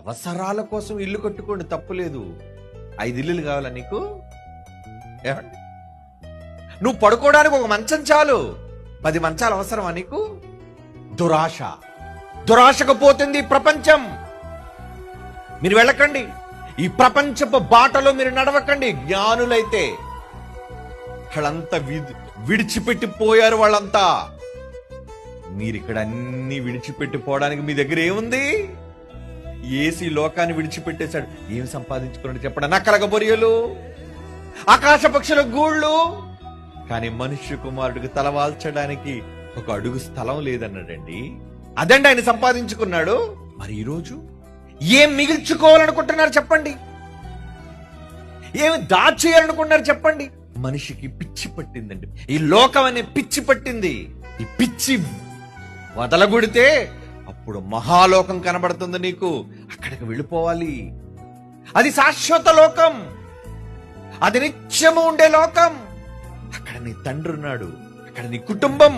అవసరాల కోసం ఇల్లు కట్టుకోండి, తప్పులేదు. 5 ఇల్లులు కావాలా నీకు? ఏమండి, నువ్వు పడుకోవడానికి ఒక మంచం చాలు, 10 మంచాలు అవసరమా నీకు? దురాశకు పోతుంది ఈ ప్రపంచం. మీరు వెళ్ళకండి, ఈ ప్రపంచపు బాటలో మీరు నడవకండి. జ్ఞానులైతే వాళ్ళంతా విడిచిపెట్టి పోయారు. వాళ్ళంతా మీరు ఇక్కడ అన్ని విడిచిపెట్టిపోవడానికి మీ దగ్గర ఏముంది? ఏసీ లోకాన్ని విడిచిపెట్టేశాడు. ఏం సంపాదించుకున్నాడు చెప్పండి? నక్కలక బొరియలు, ఆకాశ పక్షుల గూళ్ళు. కానీ మనుష్య కుమారుడికి తలవాల్చడానికి ఒక అడుగు స్థలం లేదన్నాడండి. అదండి ఆయన సంపాదించుకున్నాడు. మరి ఈరోజు ఏం మిగిల్చుకోవాలనుకుంటున్నారు చెప్పండి? ఏమి దాచేయాలనుకున్నారు చెప్పండి? మనిషికి పిచ్చి పట్టిందండి. ఈ లోకం అనే పిచ్చి పట్టింది. ఈ పిచ్చి వదలగొడితే అప్పుడు మహాలోకం కనబడుతుంది నీకు. అక్కడికి వెళ్ళిపోవాలి. అది శాశ్వత లోకం, అది నిత్యము ఉండే లోకం. అక్కడ నీ తండ్రి ఉన్నాడు, అక్కడ నీ కుటుంబం,